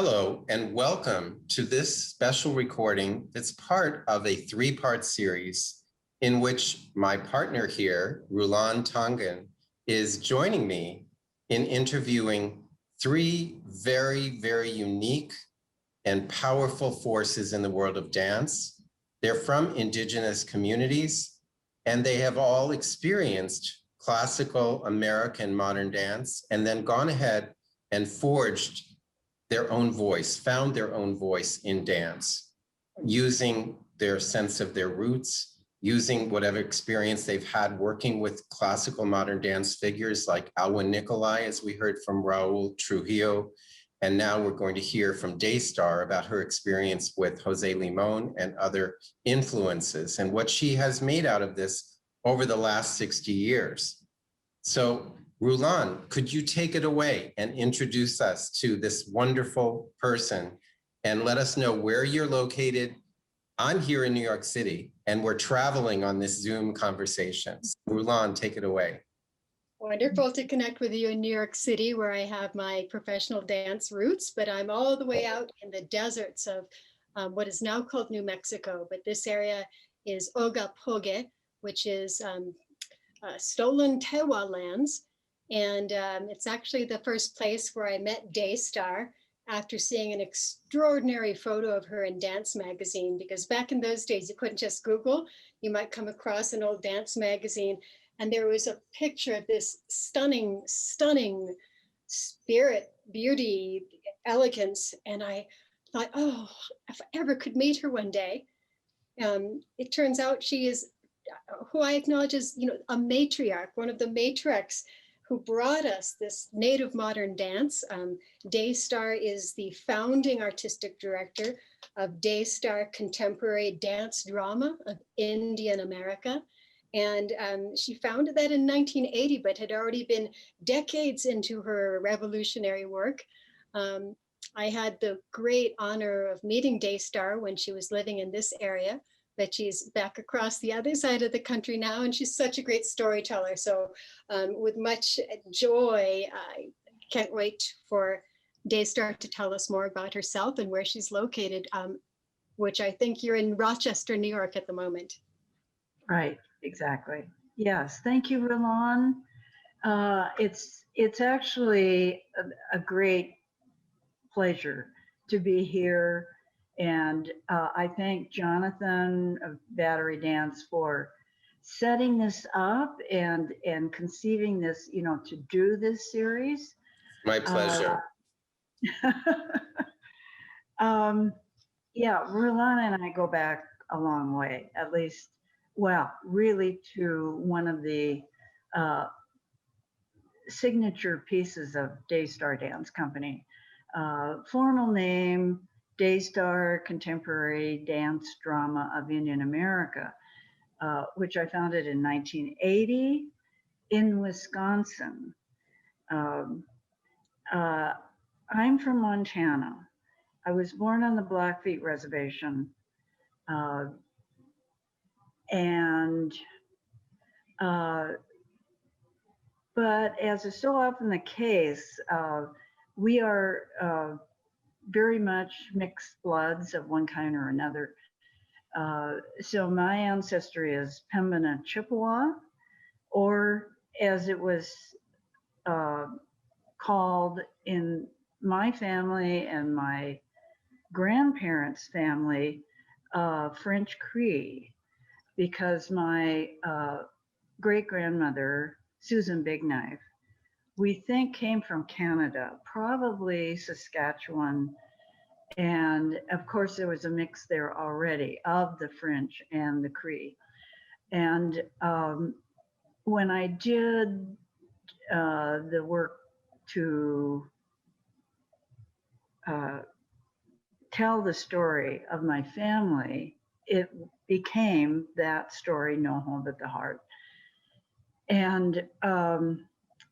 Hello, and welcome to this special recording that's part of a three-part series in which my partner here, Rulan Tangen, is joining me in interviewing three very, very unique and powerful forces in the world of dance. They're from indigenous communities, and they have all experienced classical American modern dance and then gone ahead and forged their own voice, found their own voice in dance, using their sense of their roots, using whatever experience they've had working with classical modern dance figures like Alwyn Nicolai, as we heard from Raul Trujillo. And now we're going to hear from Daystar about her experience with Jose Limon and other influences and what she has made out of this over the last 60 years. So Rulan, could you take it away and introduce us to this wonderful person and let us know where you're located? I'm here in New York City and we're traveling on this Zoom conversation. Rulan, take it away. Wonderful to connect with you in New York City, where I have my professional dance roots, but I'm all the way out in the deserts of what is now called New Mexico. But this area is Ogapoge, which is stolen Tewa lands. And it's actually the first place where I met Daystar after seeing an extraordinary photo of her in Dance Magazine, because back in those days, you couldn't just Google, you might come across an old dance magazine. And there was a picture of this stunning, stunning spirit, beauty, elegance. And I thought, oh, if I ever could meet her one day. It turns out she is who I acknowledge as, a matriarch, one of the matriarchs who brought us this native modern dance. Daystar is the founding artistic director of Daystar Contemporary Dance Drama of Indian America. And she founded that in 1980, but had already been decades into her revolutionary work. I had the great honor of meeting Daystar when she was living in this area, but she's back across the other side of the country now, and she's such a great storyteller. So with much joy, I can't wait for Daystar to tell us more about herself and where she's located, which I think you're in Rochester, New York at the moment. Right, exactly. Yes, thank you, Rulan. It's actually a great pleasure to be here. And I thank Jonathan of Battery Dance for setting this up and conceiving this, to do this series. My pleasure. Yeah, Rulan and I go back a long way, at least, well, really to one of the signature pieces of Daystar Dance Company. Formal name, Daystar Contemporary Dance Drama of Indian America, which I founded in 1980 in Wisconsin. I'm from Montana. I was born on the Blackfeet Reservation. But as is so often the case, we are very much mixed bloods of one kind or another. So my ancestry is Pembina Chippewa, or as it was called in my family and my grandparents' family, French Cree, because my great-grandmother, Susan Big Knife, we think came from Canada, probably Saskatchewan. And of course, there was a mix there already of the French and the Cree. And when I did the work to tell the story of my family, it became that story, No Hold at the Heart. And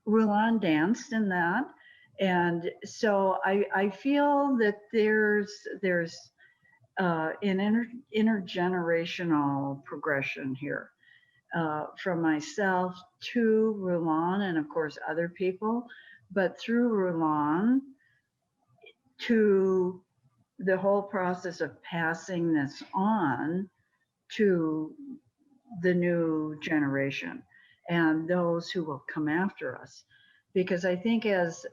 Rulan danced in that. And so I feel that there's an intergenerational progression here from myself to Rulan and of course other people, but through Rulan, to the whole process of passing this on to the new generation and those who will come after us. Because I think as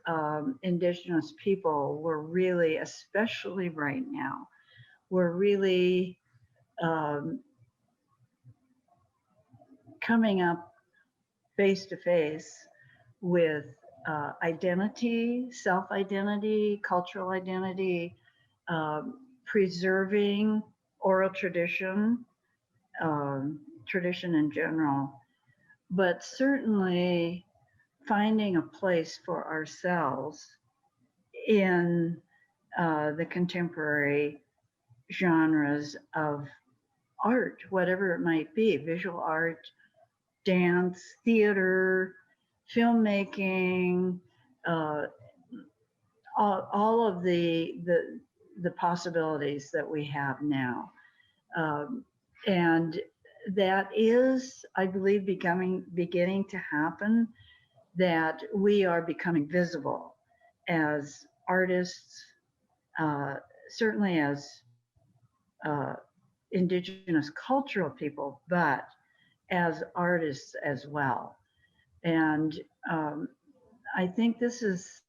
Indigenous people, we're really, especially right now, we're really coming up face to face with identity, self-identity, cultural identity, preserving oral tradition, tradition in general, but certainly finding a place for ourselves in the contemporary genres of art, whatever it might be, visual art, dance, theater, filmmaking, all of the possibilities that we have now. And that is, I believe, beginning to happen, that we are becoming visible as artists, certainly as Indigenous cultural people, but as artists as well. And I think this is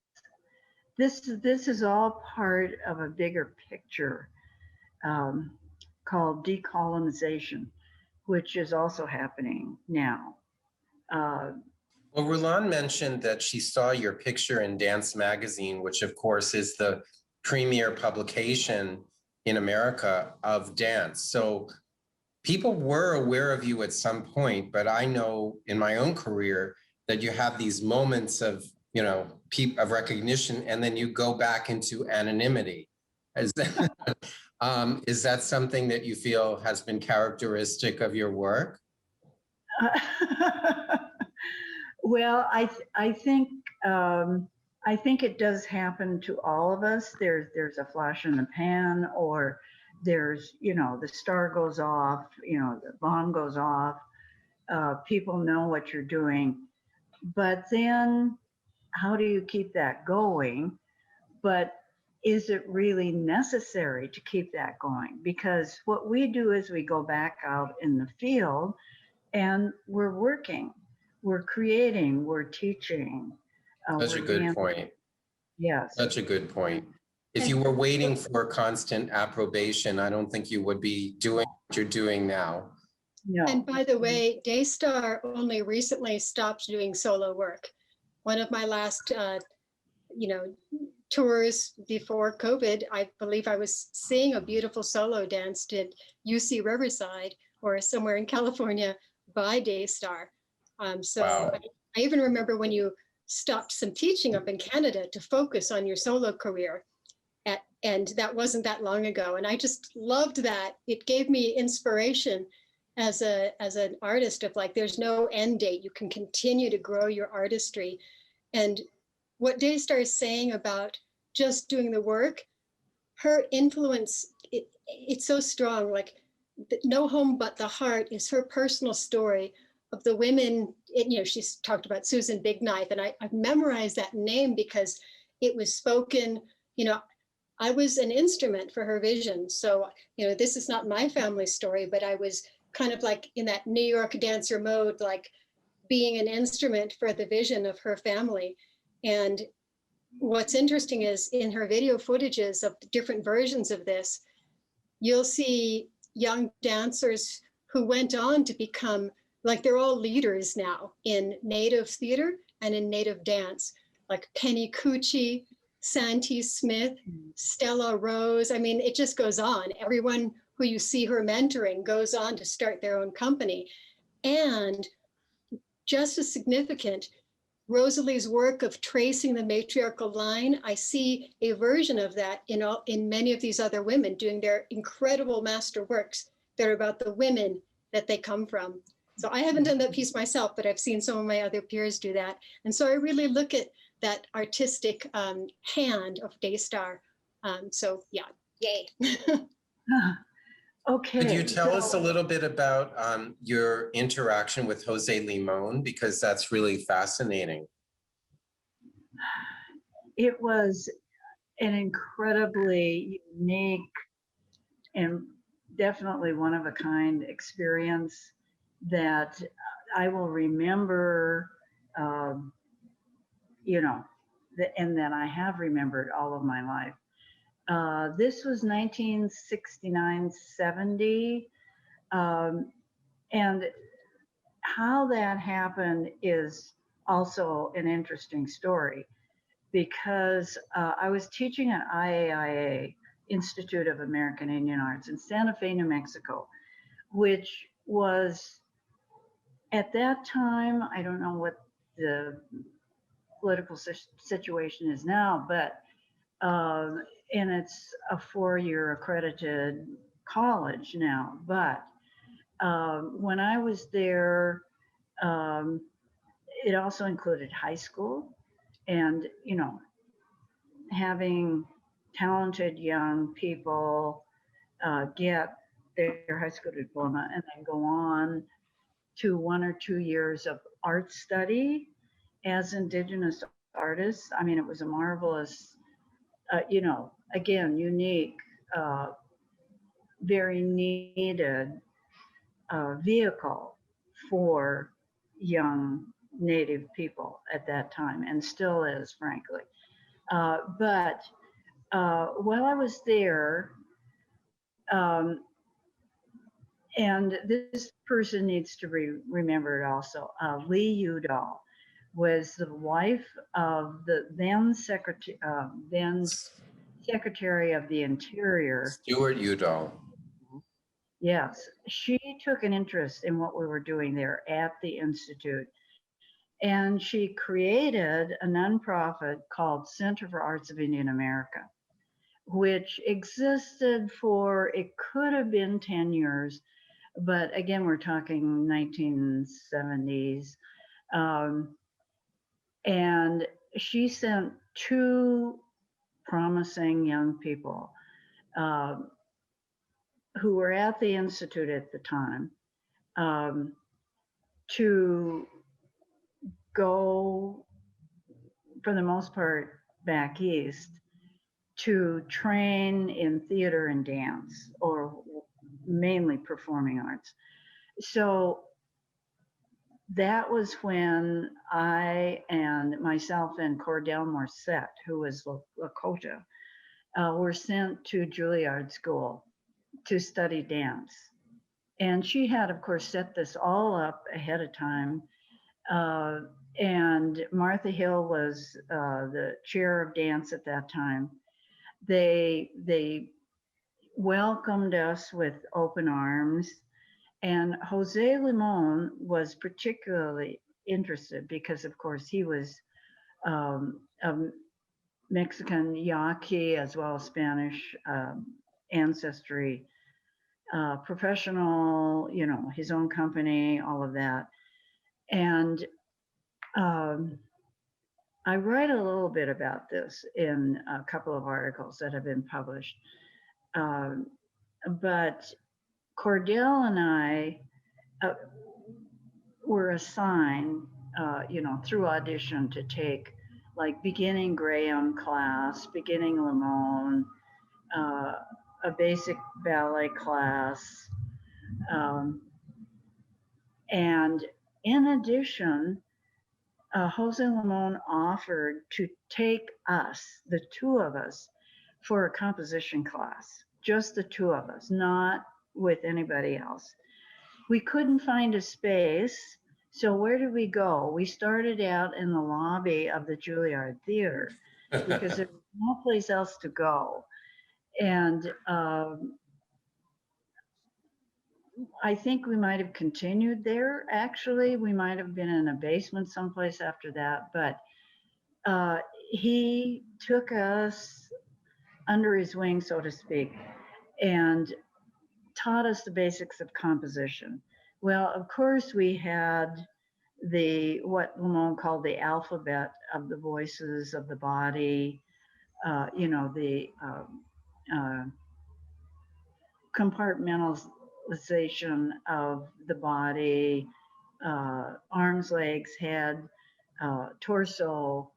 all part of a bigger picture called decolonization, which is also happening now. Well, Rulan mentioned that she saw your picture in Dance Magazine, which of course is the premier publication in America of dance. So people were aware of you at some point, but I know in my own career that you have these moments of, you know, of recognition, and then you go back into anonymity. Is that something that you feel has been characteristic of your work? Well, I think it does happen to all of us. There's a flash in the pan, or there's, you know, the star goes off, you know, the bomb goes off. People know what you're doing, but then how do you keep that going? But is it really necessary to keep that going? Because what we do is we go back out in the field and we're working, we're creating, we're teaching. Such a good point. Yes. Such a good point. If you were waiting for constant approbation, I don't think you would be doing what you're doing now. No. And by the way, Daystar only recently stopped doing solo work. One of my last, tours before COVID, I believe I was seeing a beautiful solo dance at UC Riverside or somewhere in California by Daystar. Wow. I even remember when you stopped some teaching up in Canada to focus on your solo career. And that wasn't that long ago. And I just loved that. It gave me inspiration as an artist of like, there's no end date. You can continue to grow your artistry. And what Daystar is saying about just doing the work, her influence, it's so strong. Like, No Home But the Heart is her personal story of the women. She's talked about Susan Big Knife, and I've memorized that name because it was spoken, I was an instrument for her vision. So, this is not my family story, but I was kind of like in that New York dancer mode, like being an instrument for the vision of her family. And what's interesting is in her video footages of different versions of this, you'll see young dancers who went on to become, like, they're all leaders now in Native theater and in Native dance, like Penny Cucci, Santee Smith, Stella Rose. I mean, it just goes on. Everyone who you see her mentoring goes on to start their own company. And just as significant, Rosalie's work of tracing the matriarchal line, I see a version of that in many of these other women doing their incredible master works that are about the women that they come from. So I haven't done that piece myself, but I've seen some of my other peers do that. And so I really look at that artistic hand of Daystar. So yeah, yay. Okay. Could you tell us a little bit about your interaction with Jose Limon? Because that's really fascinating. It was an incredibly unique and definitely one of a kind experience that I will remember, um, you know, and that I have remembered all of my life. This was 1969, 70. Um, and how that happened is also an interesting story because I was teaching at IAIA, Institute of American Indian Arts, in Santa Fe, New Mexico, which was at that time, I don't know what the political situation is now, but and it's a 4-year accredited college now. But when I was there, um, it also included high school, and having talented young people get their high school diploma and then go on to 1 or 2 years of art study as Indigenous artists. I mean, it was a marvelous, again, unique, uh, very needed vehicle for young Native people at that time, and still is, frankly. But while I was there, um, and this person needs to be remembered also, Lee Udall was the wife of the then Secretary of the Interior. Stuart Udall. Yes, she took an interest in what we were doing there at the Institute. And she created a nonprofit called Center for Arts of Indian America, which existed for, it could have been 10 years, but again, we're talking 1970s. Um, and she sent two promising young people uh, who were at the Institute at the time um, to go, for the most part, back east to train in theater and dance, or mainly performing arts. So that was when I and myself and Cordell Morset, who was Lakota, were sent to Juilliard School to study dance. And she had, of course, set this all up ahead of time. And Martha Hill was the chair of dance at that time. They welcomed us with open arms. And Jose Limon was particularly interested because, of course, he was a Mexican Yaqui as well as Spanish ancestry, professional, his own company, all of that. And I write a little bit about this in a couple of articles that have been published. But Cordell and I were assigned, through audition to take like beginning Graham class, beginning Limon, a basic ballet class. And in addition, Jose Limon offered to take us, the two of us, for a composition class, just the two of us, not with anybody else. We couldn't find a space, so where did we go? We started out in the lobby of the Juilliard Theater because there was no place else to go. And I think we might have continued there. Actually, we might have been in a basement someplace after that, but he took us under his wing, so to speak, and taught us the basics of composition. Well, of course, we had what Limon called the alphabet of the voices of the body, the compartmentalization of the body, arms, legs, head, torso,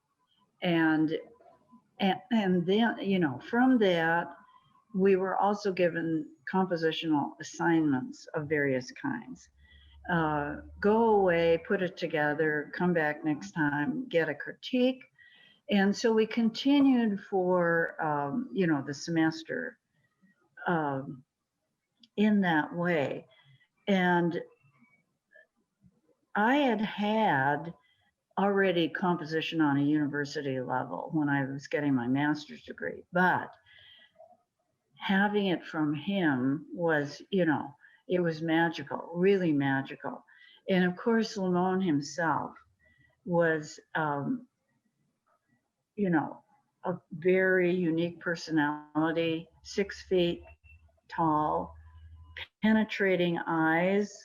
and And then, you know, from that, we were also given compositional assignments of various kinds. Go away, put it together, come back next time, get a critique. And so we continued for, you know, the semester um, in that way. And I had already composition on a university level when I was getting my master's degree, but having it from him was, you know, it was magical, really magical. And of course, Lamont himself was, you know, a very unique personality, 6 feet tall, penetrating eyes,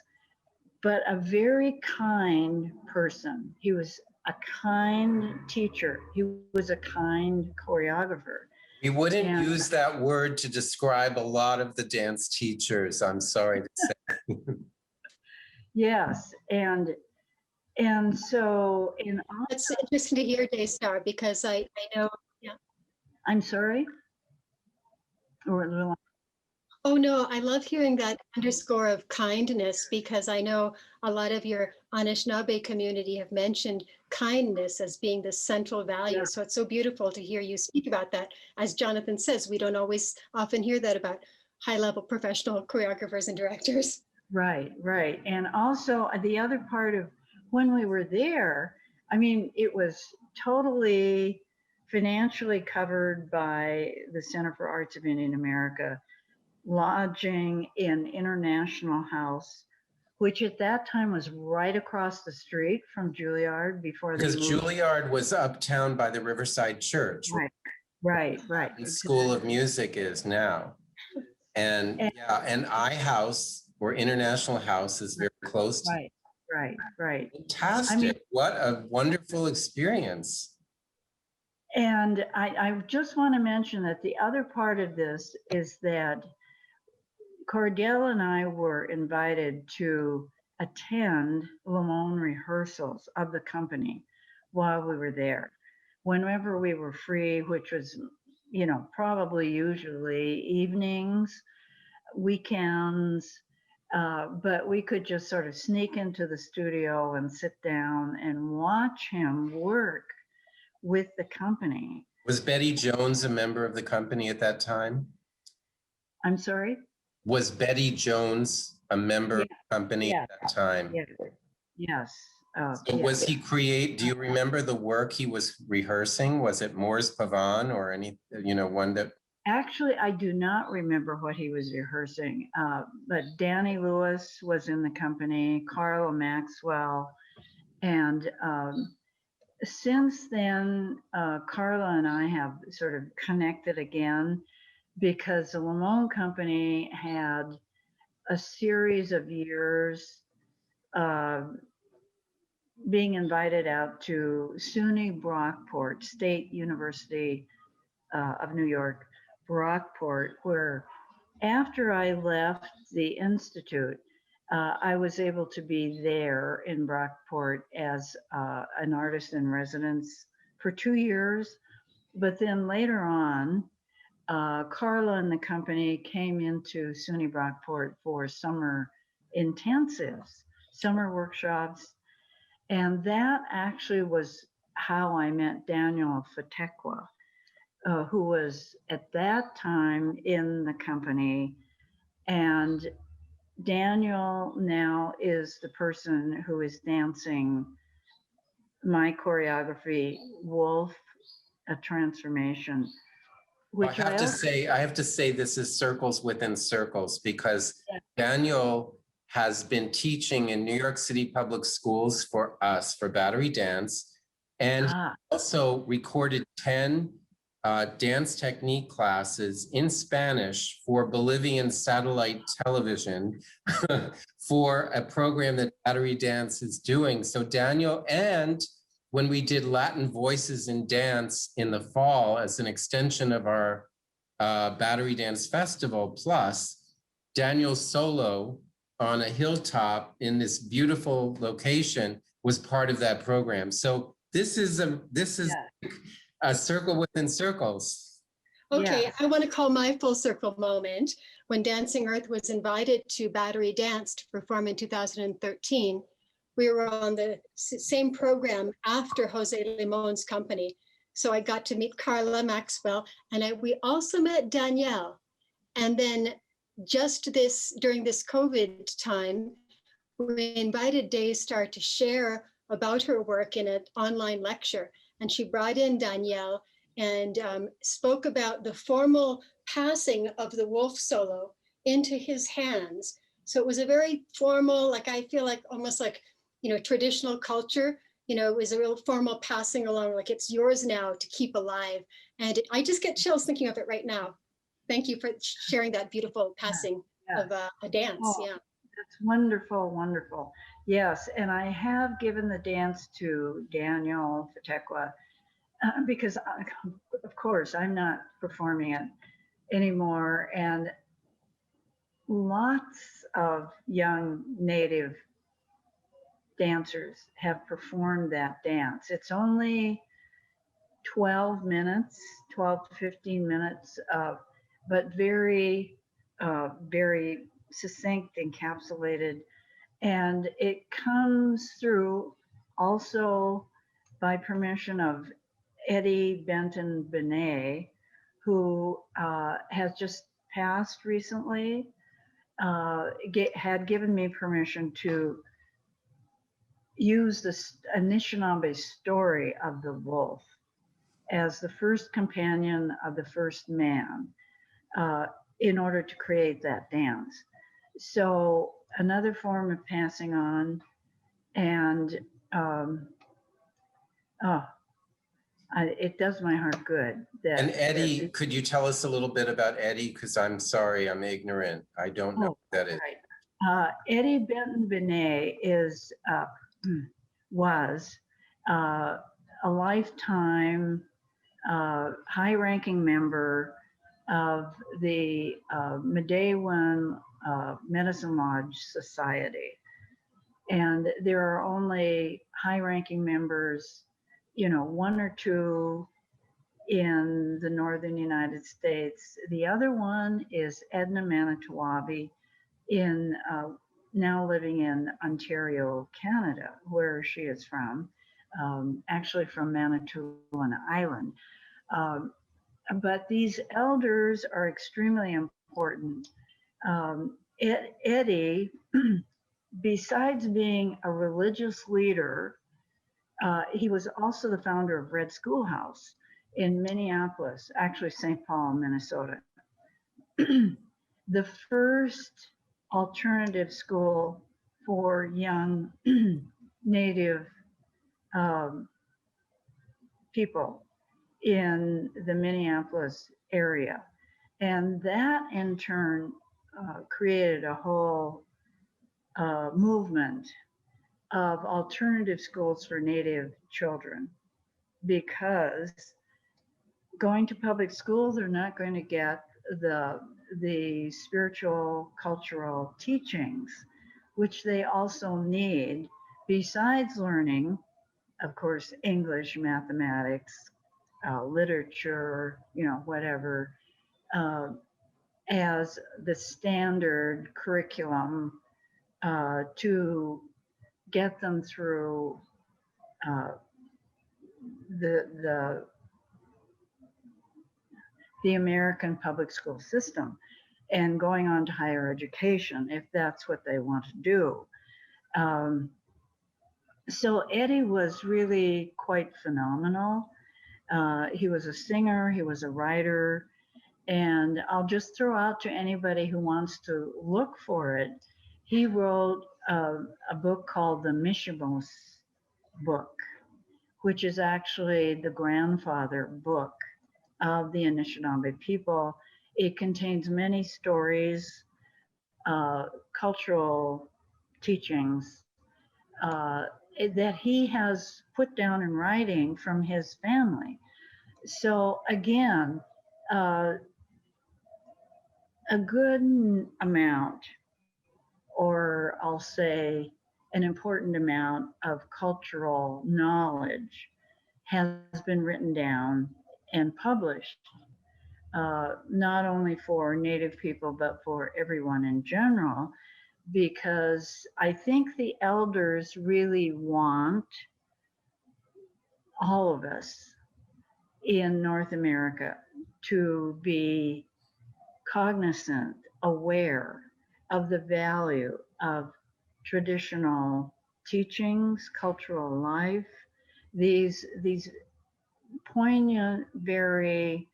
but a very kind person. He was a kind teacher. He was a kind choreographer. We wouldn't And use that word to describe a lot of the dance teachers, I'm sorry to say. yes, and so in It's interesting to hear, Daystar, because I know, yeah. I'm sorry, or Oh, no, I love hearing that underscore of kindness because I know a lot of your Anishinaabe community have mentioned kindness as being the central value. yeah, So it's so beautiful to hear you speak about that. As Jonathan says, we don't always often hear that about high-level professional choreographers and directors. right. And also the other part of when we were there, I mean, it was totally financially covered by the Center for Arts of Indian America, lodging in International House, which at that time was right across the street from Juilliard before they Because moved. Juilliard was uptown by the Riverside Church, Right. the School of Music is now. And And- yeah, and I-House or International House is very close to. Right. Fantastic. What a wonderful experience. And I just want to mention that the other part of this is that Cordell and I were invited to attend Lamont rehearsals of the company while we were there. Whenever we were free, which was, you know, probably usually evenings, weekends, but we could just sort of sneak into the studio and sit down and watch him work with the company. Was Betty Jones a member of the company at that time? I'm sorry? Was Betty Jones a member of Yeah, the company yeah, at that time? yes. So was he do you remember the work he was rehearsing? Was it Moore's Pavan or any, you know, one that? Actually, I do not remember what he was rehearsing, but Danny Lewis was in the company, Carla Maxwell, and since then, Carla and I have sort of connected again because the Lamont Company had a series of years being invited out to SUNY Brockport, State University of New York, Brockport, where after I left the Institute, I was able to be there in Brockport as an artist in residence for 2 years. But then later on, Carla and the company came into SUNY Brockport for summer intensives, summer workshops. And that actually was how I met Daniel Fatekwa, who was at that time in the company. And Daniel now is the person who is dancing my choreography, Wolf, a Transformation, which I have to say this is circles within circles because Daniel has been teaching in New York City public schools for us for Battery Dance. And he also recorded 10 dance technique classes in Spanish for Bolivian satellite television for a program that Battery Dance is doing. So Daniel, and when we did Latin Voices in Dance in the fall as an extension of our Battery Dance Festival, plus Daniel's solo on a hilltop in this beautiful location was part of that program. So this is A circle within circles. Okay, Yes. I want to call my full circle moment when Dancing Earth was invited to Battery Dance to perform in 2013. We were on the same program after Jose Limon's company. So I got to meet Carla Maxwell, and we also met Danielle. And then just during this COVID time, we invited Daystar to share about her work in an online lecture. And she brought in Danielle and spoke about the formal passing of the wolf solo into his hands. So it was a very formal, like I feel like almost like, traditional culture. It was a real formal passing along, like it's yours now to keep alive. And I just get chills thinking of it right now. Thank you for sharing that beautiful passing Yeah. of a dance. Oh, Yeah. that's wonderful, wonderful. Yes, and I have given the dance to Daniel Fatekwa because, of course, I'm not performing it anymore. And lots of young Native dancers have performed that dance. It's only 12 minutes, 12 to 15 minutes, but very, very succinct, encapsulated. And it comes through also by permission of Eddie Benton Benet, who has just passed recently, had given me permission to use the Anishinaabe story of the wolf as the first companion of the first man in order to create that dance. So another form of passing on, and it does my heart good. And Eddie, could you tell us a little bit about Eddie? Because I'm sorry, I'm ignorant. I don't know who that is. Right. Eddie Benton Benet was a lifetime high-ranking member of the Medewan Medicine Lodge Society. And there are only high-ranking members, one or two in the northern United States. The other one is Edna Manitowabi, now living in Ontario, Canada, where she is from, actually from Manitoulin Island. But these elders are extremely important. Eddie, besides being a religious leader, he was also the founder of Red Schoolhouse in Minneapolis, actually St. Paul, Minnesota. The first alternative school for young Native people in the Minneapolis area. And that in turn created a whole movement of alternative schools for Native children, because going to public schools, they're not going to get the spiritual, cultural teachings, which they also need, besides learning, of course, English, mathematics, literature, whatever, as the standard curriculum to get them through the American public school system and going on to higher education, if that's what they want to do. So Eddie was really quite phenomenal. He was a singer, he was a writer, and I'll just throw out to anybody who wants to look for it. He wrote a book called the Mishimos book, which is actually the grandfather book of the Anishinaabe people. It contains many stories, cultural teachings that he has put down in writing from his family. So again, a good amount, or I'll say an important amount of cultural knowledge has been written down and published, not only for Native people, but for everyone in general, because I think the elders really want all of us in North America to be cognizant, aware of the value of traditional teachings, cultural life, these poignant, very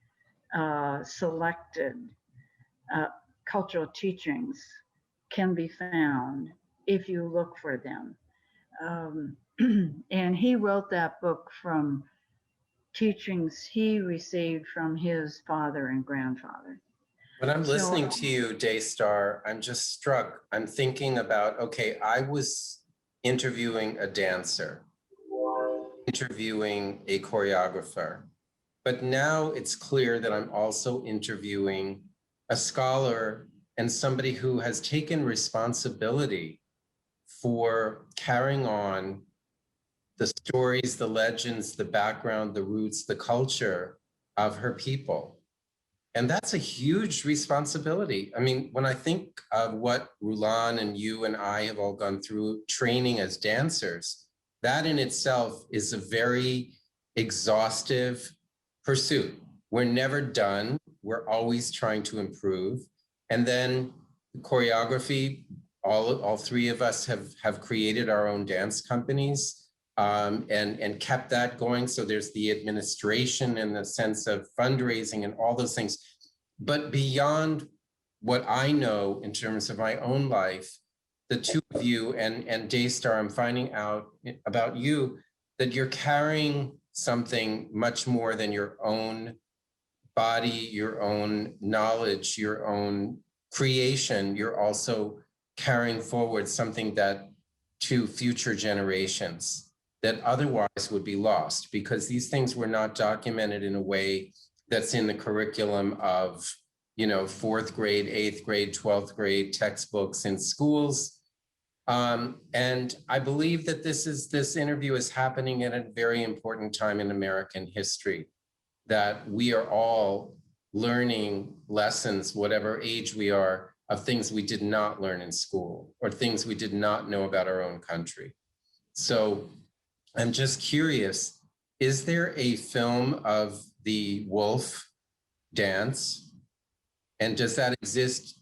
selected uh, cultural teachings can be found if you look for them. Um, and he wrote that book from teachings he received from his father and grandfather. When I'm So listening to you, Daystar, I'm just struck. I'm thinking about, okay, I was interviewing a dancer, interviewing a choreographer, but now it's clear that I'm also interviewing a scholar and somebody who has taken responsibility for carrying on the stories, the legends, the background, the roots, the culture of her people. And that's a huge responsibility. I mean, when I think of what Rulan and you and I have all gone through training as dancers, that in itself is a very exhaustive pursuit. We're never done. We're always trying to improve. And then choreography, all three of us have created our own dance companies and kept that going. So there's the administration and the sense of fundraising and all those things. But beyond what I know in terms of my own life, the two of you and Daystar, I'm finding out about you that you're carrying something much more than your own body, your own knowledge, your own creation. You're also carrying forward something that to future generations that otherwise would be lost because these things were not documented in a way that's in the curriculum of, you know, 4th grade, 8th grade, 12th grade textbooks in schools. And I believe that this interview is happening at a very important time in American history, that we are all learning lessons, whatever age we are, of things we did not learn in school or things we did not know about our own country. So I'm just curious, is there a film of the wolf dance? And does that exist,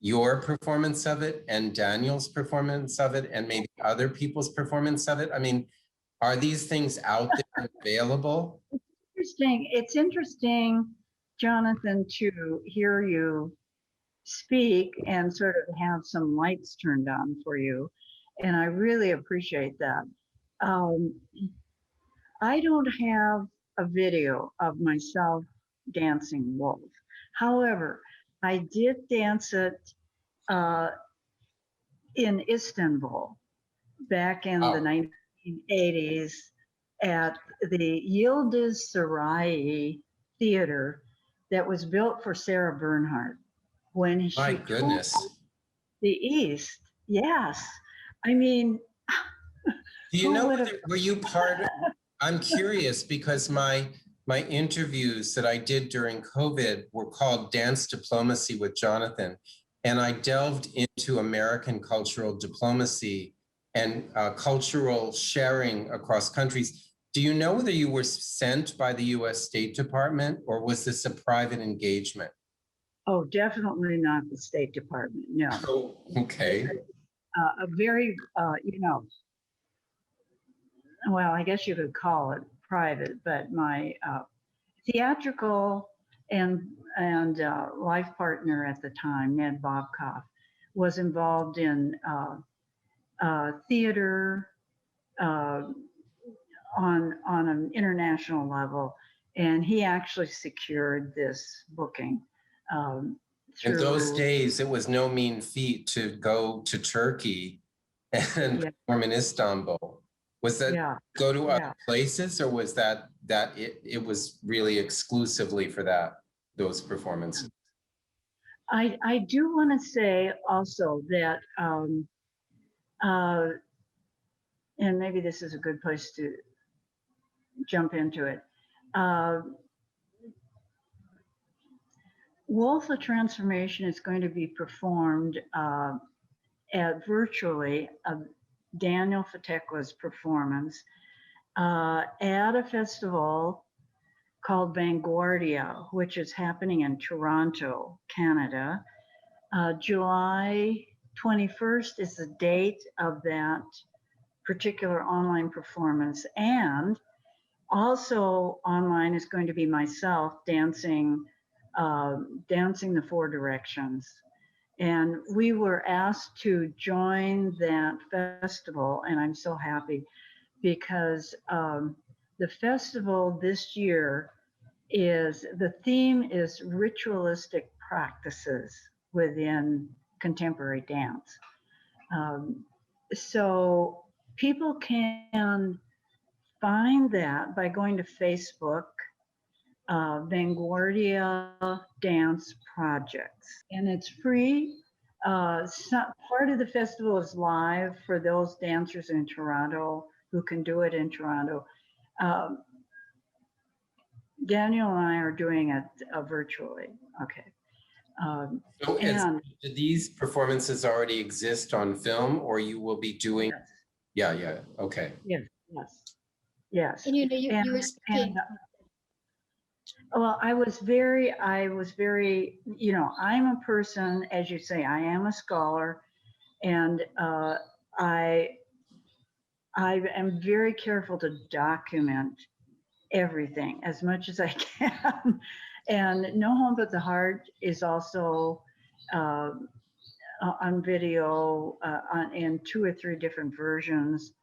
your performance of it and Daniel's performance of it and maybe other people's performance of it? I mean, are these things out there available? interesting. It's interesting, Jonathan, to hear you speak and sort of have some lights turned on for you. And I really appreciate that. Um, I don't have a video of myself dancing wolf. However, I did dance it uh, in Istanbul back in the 1980s at the Yildiz Sarai Theater that was built for Sarah Bernhardt when My she goodness. toured the East. Yes. I mean, Do you who know would have? were you part of, I'm curious because my interviews that I did during COVID were called Dance Diplomacy with Jonathan. And I delved into American cultural diplomacy and cultural sharing across countries. Do you know whether you were sent by the US State Department or was this a private engagement? Oh, definitely not the State Department. No. Oh, okay. A very, well, I guess you could call it private, but my theatrical and life partner at the time, Ned Bobkoff, was involved in theater uh, on an international level, and he actually secured this booking. In those Through, days, it was no mean feat to go to Turkey and yeah, perform in Istanbul. Was that yeah, go to yeah. other places, or was that it was really exclusively for those performances? I do want to say also that, uh, and maybe this is a good place to jump into it. Wolf of Transformation is going to be performed at virtually Daniel Fatekwa's performance at a festival called Vanguardia, which is happening in Toronto, Canada. July 21st is the date of that particular online performance. And also online is going to be myself dancing the Four Directions. And we were asked to join that festival, and I'm so happy because the festival this year the theme is ritualistic practices within contemporary dance. So people can find that by going to Facebook, Vanguardia Dance Projects, and it's free. Part of the festival is live for those dancers in Toronto who can do it in Toronto. Daniel and I are doing it virtually. Okay. So do these performances already exist on film, or you will be doing? Yes. Yeah. Okay. Yes. Yes. And you were speaking. Well, I was very, I'm a person, as you say, I am a scholar, and I am very careful to document everything as much as I can. And No Home But the Heart is also on video in 2 or 3 different versions.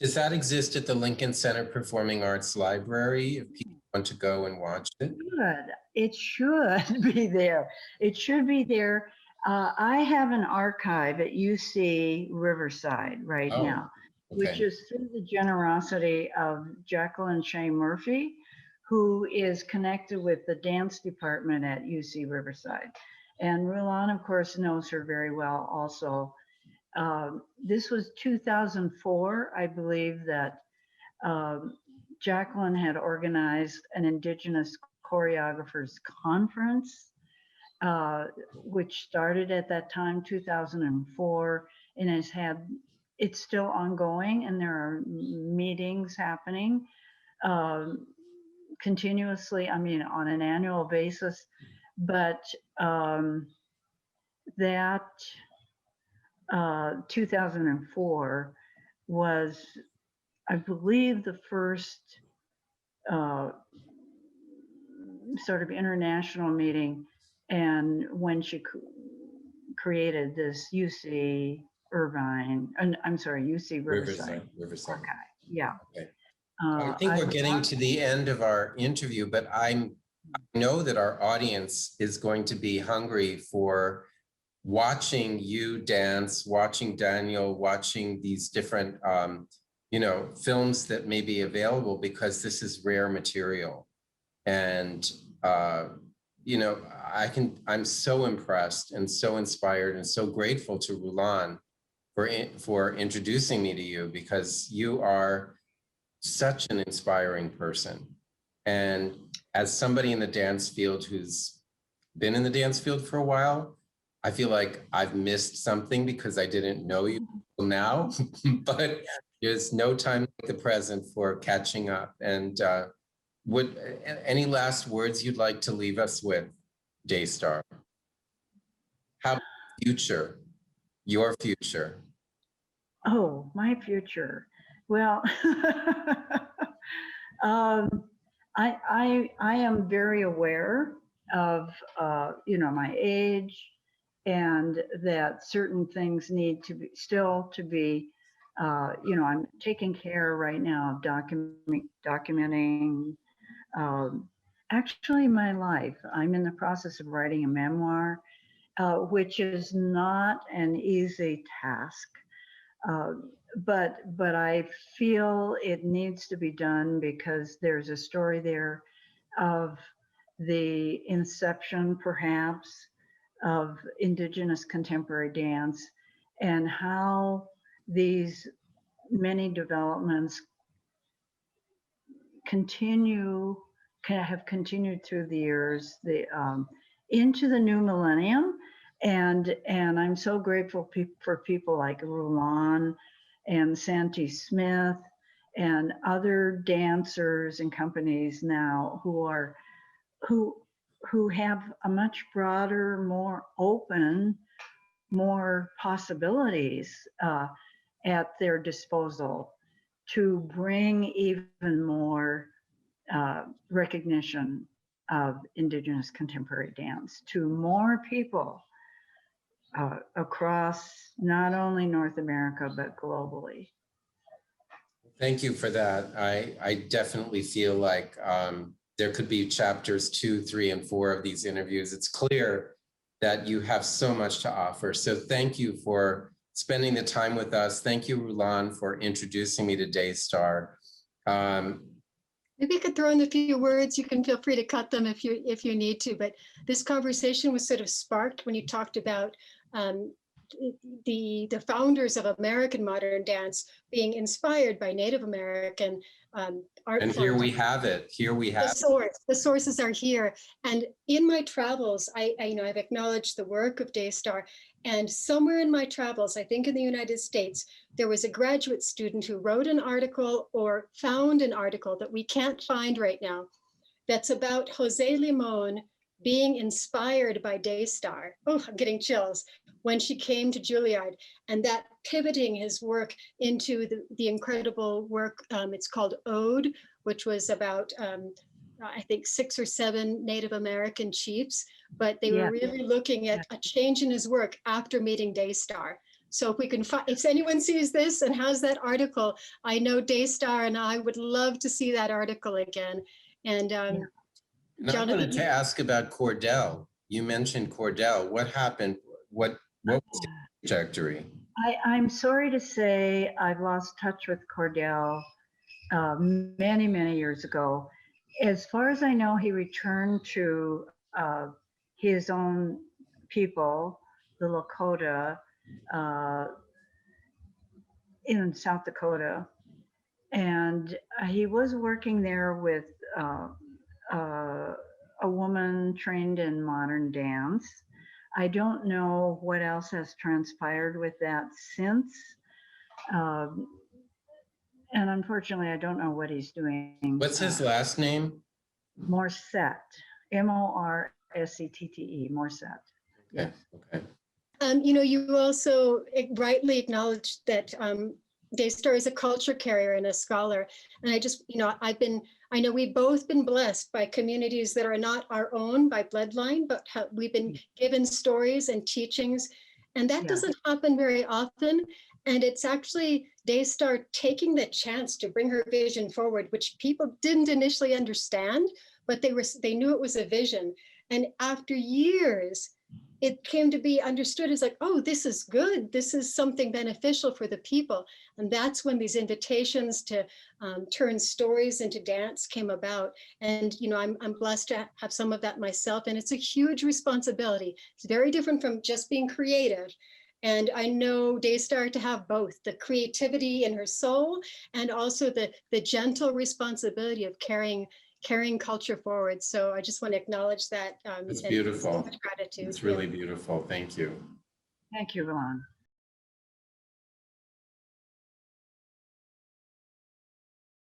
Does that exist at the Lincoln Center Performing Arts Library if people want to go and watch it? Good. It should be there. It should be there. I have an archive at UC Riverside right now, which is through the generosity of Jacqueline Shea Murphy, who is connected with the dance department at UC Riverside. And Rulan, of course, knows her very well also. This was 2004, I believe, that Jacqueline had organized an Indigenous Choreographers Conference, which started at that time, 2004, and it's still ongoing, and there are meetings happening continuously, I mean, on an annual basis. But that 2004 was, I believe, the first sort of international meeting, and when she created this UC Irvine, UC Riverside. Riverside. Okay. Yeah. Okay. I think we're getting thought, to the end of our interview, but I know that our audience is going to be hungry for watching you dance, watching Daniel, watching these different, films that may be available, because this is rare material. And, I'm so impressed and so inspired and so grateful to Rulan for introducing me to you, because you are such an inspiring person. And as somebody in the dance field who's been in the dance field for a while, I feel like I've missed something because I didn't know you now, but there's no time like the present for catching up. And any last words you'd like to leave us with, Daystar? How about future, your future? Oh, my future. Well, I am very aware of my age, and that certain things need to be I'm taking care right now of documenting actually my life. I'm in the process of writing a memoir, which is not an easy task. But I feel it needs to be done, because there's a story there of the inception, perhaps, of Indigenous contemporary dance, and how these many developments have continued through the years, into the new millennium. And I'm so grateful for people like Rulan and Santi Smith and other dancers and companies now who have a much broader, more open, more possibilities at their disposal to bring even more recognition of Indigenous contemporary dance to more people across not only North America, but globally. Thank you for that. I definitely feel like there could be chapters 2, 3, and 4 of these interviews. It's clear that you have so much to offer. So thank you for spending the time with us. Thank you, Rulan, for introducing me to Daystar. Maybe I could throw in a few words. You can feel free to cut them if you need to. But this conversation was sort of sparked when you talked about the founders of American modern dance being inspired by Native American art And forms. here we have it. Here we have the sources are here. And in my travels, I've acknowledged the work of Daystar. And somewhere in my travels, I think in the United States, there was a graduate student who wrote an article or found an article that we can't find right now that's about Jose Limon being inspired by Daystar. Oh, I'm getting chills. When she came to Juilliard, and that pivoting his work into the incredible work, it's called Ode, which was about, I think 6 or 7 Native American chiefs, but they were really looking at a change in his work after meeting Daystar. So if we can find, if anyone sees this and has that article, I know Daystar and I would love to see that article again. And And I wanted to ask about Cordell. You mentioned Cordell. What happened? What was the trajectory? I'm sorry to say I've lost touch with Cordell many, many years ago. As far as I know, he returned to his own people, the Lakota, in South Dakota. And he was working there with a woman trained in modern dance. I don't know what else has transpired with that since. And unfortunately, I don't know what he's doing. What's his last name? Morissette, Morsette, Morissette. Okay. Okay. You also rightly acknowledged that Daystar is a culture carrier and a scholar. And I know we've both been blessed by communities that are not our own by bloodline, but we've been given stories and teachings. And that doesn't happen very often. And it's actually Daystar taking the chance to bring her vision forward, which people didn't initially understand, but they knew it was a vision. And after years, it came to be understood as like, oh, this is good. This is something beneficial for the people. And that's when these invitations to turn stories into dance came about. And, I'm blessed to have some of that myself. And it's a huge responsibility. It's very different from just being creative. And I know Daystar to have both the creativity in her soul and also the gentle responsibility of carrying culture forward. So I just want to acknowledge that. It's beautiful. So much gratitude. It's really beautiful. Thank you. Thank you, Rulan.